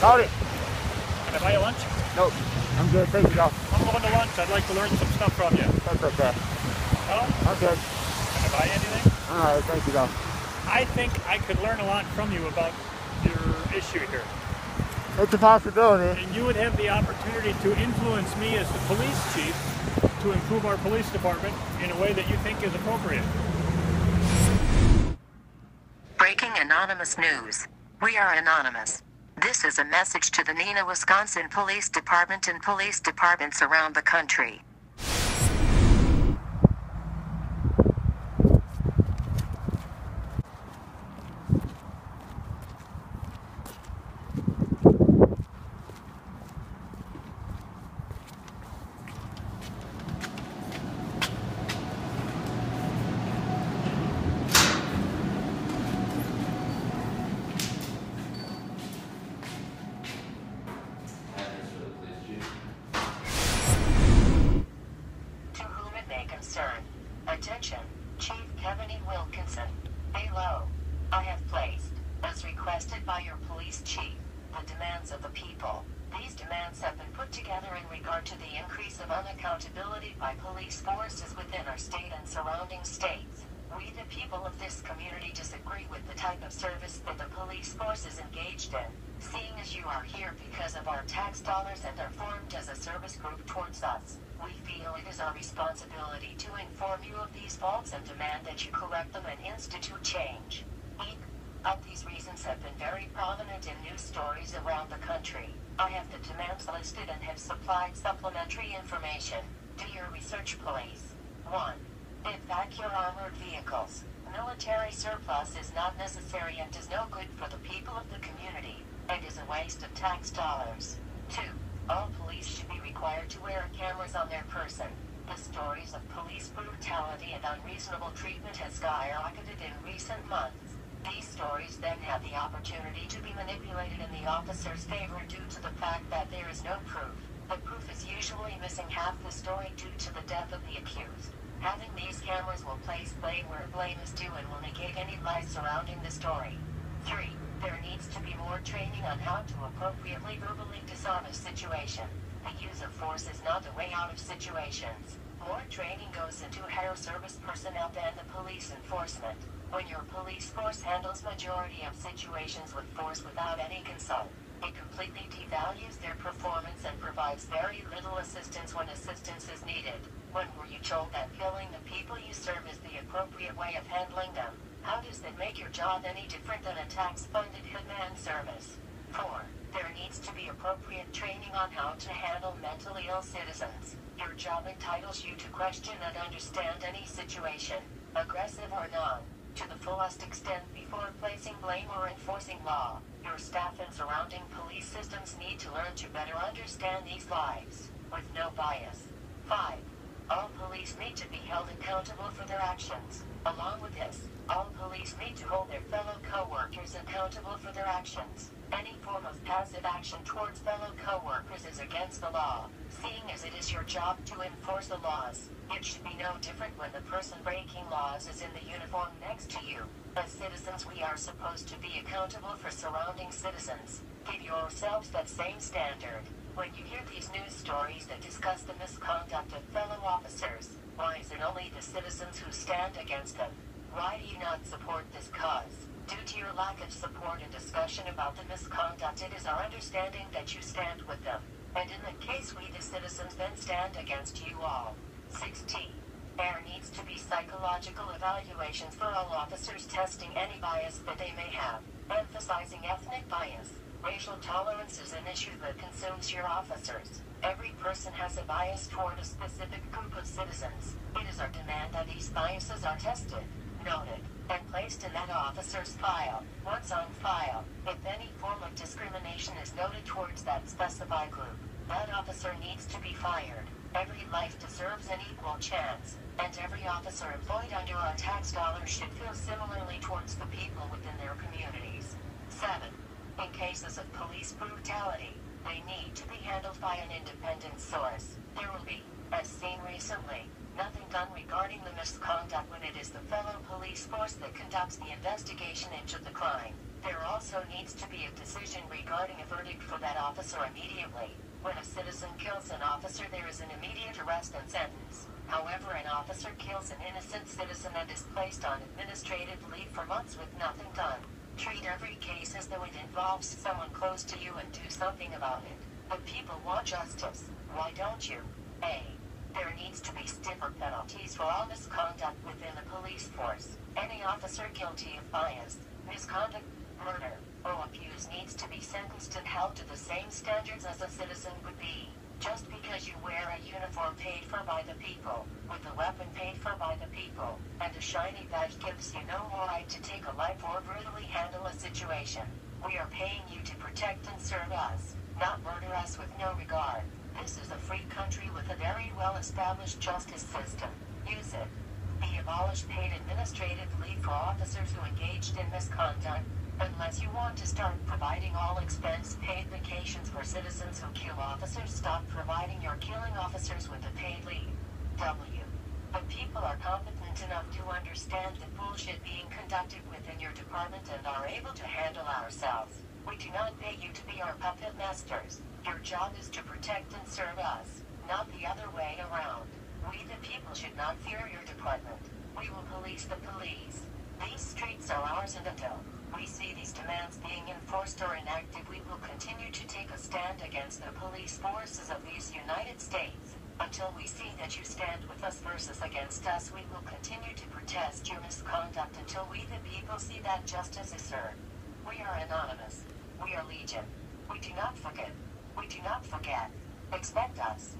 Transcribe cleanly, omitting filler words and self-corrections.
Howdy. Can I buy you lunch? Nope. I'm good. Thank you, though. I'm going to lunch. I'd like to learn some stuff from you. That's okay. No? I'm good. Can I buy you anything? All right. Thank you, though. I think I could learn a lot from you about your issue here. It's a possibility. And you would have the opportunity to influence me as the police chief to improve our police department in a way that you think is appropriate. Breaking anonymous news. We are anonymous. This is a message to the Neenah, Wisconsin Police Department and police departments around the country. Concern. Attention, Chief Kevin E. Wilkinson. Hello. I have placed, as requested by your police chief, the demands of the people. These demands have been put together in regard to the increase of unaccountability by police forces within our state and surrounding states. We, the people of this community, disagree with the type of service that the police force is engaged in. Seeing as you are here because of our tax dollars and are formed as a service group towards us, we feel it is our responsibility to inform you of these faults and demand that you correct them and institute change. Each of these reasons have been very prominent in news stories around the country. I have the demands listed and have supplied supplementary information. Do your research, please. 1. Evac your armored vehicles. Military surplus is not necessary and is no good for the people of the community, and is a waste of tax dollars. 2. All police should be required to wear cameras on their person. The stories of police brutality and unreasonable treatment has skyrocketed in recent months. These stories then have the opportunity to be manipulated in the officer's favor due to the fact that there is no proof. The proof is usually missing half the story due to the death of the accused. Having these cameras will place blame where blame is due and will negate any lies surrounding the story. 3. There needs to be more training on how to appropriately verbally disarm a situation. The use of force is not the way out of situations. More training goes into higher service personnel than the police enforcement. When your police force handles majority of situations with force without any consult, it completely devalues their performance and provides very little assistance when assistance is needed. When were you told that killing the people you serve is the appropriate way of handling them? How does that make your job any different than a tax-funded hitman service? 4. There needs to be appropriate training on how to handle mentally ill citizens. Your job entitles you to question and understand any situation, aggressive or non, to the fullest extent before placing blame or enforcing law. Your staff and surrounding police systems need to learn to better understand these lives, with no bias. 5. All police need to be held accountable for their actions. Along with this, all police need to hold their fellow co-workers accountable for their actions. Any form of passive action towards fellow co-workers is against the law. Seeing as it is your job to enforce the laws, it should be no different when the person breaking laws is in the uniform next to you. As citizens, we are supposed to be accountable for surrounding citizens. Give yourselves that same standard. When you hear these news stories that discuss the misconduct of fellow officers, why is it only the citizens who stand against them? Why do you not support this cause? Due to your lack of support and discussion about the misconduct, it is our understanding that you stand with them. And in the case we the citizens then stand against you all. 16. There needs to be psychological evaluations for all officers testing any bias that they may have, emphasizing ethnic bias. Racial tolerance is an issue that consumes your officers. Every person has a bias toward a specific group of citizens. It is our demand that these biases are tested, noted, and placed in that officer's file. Once on file, if any form of discrimination is noted towards that specified group, that officer needs to be fired. Every life deserves an equal chance, and every officer employed under our tax dollars should feel similarly towards the people within their communities. 7. In cases of police brutality, they need to be handled by an independent source. There will be, as seen recently, nothing done regarding the misconduct when it is the fellow police force that conducts the investigation into the crime. There also needs to be a decision regarding a verdict for that officer immediately. When a citizen kills an officer, there is an immediate arrest and sentence. However, an officer kills an innocent citizen and is placed on administrative leave for months with nothing done. Treat every case as though it involves someone close to you and do something about it. The people want justice. Why don't you? A. There needs to be stiffer penalties for all misconduct within the police force. Any officer guilty of bias, misconduct, murder, or abuse needs to be sentenced and held to the same standards as a citizen would be. Just because you wear a uniform paid for by the people, with a weapon paid for by the people, and a shiny badge gives you no right to take a life or brutally handle a situation. We are paying you to protect and serve us, not murder us with no regard. This is a free country with a very well-established justice system. Use it. B. Abolish paid administrative leave for officers who engaged in misconduct. Unless you want to start providing all expense-paid vacations for citizens who kill officers, stop providing your killing officers with a paid leave. W. The people are competent enough to understand the bullshit being conducted within your department and are able to handle ourselves. We do not pay you to be our puppet masters. Your job is to protect and serve us, not the other way around. We the people should not fear your department. We will police the police. These streets are ours, and until we see these demands being enforced or enacted, we will continue to take a stand against the police forces of these United States. Until we see that you stand with us versus against us, we will continue to protest your misconduct until we the people see that justice is served. We are anonymous. We are legion. We do not forget. We do not forget. Expect us.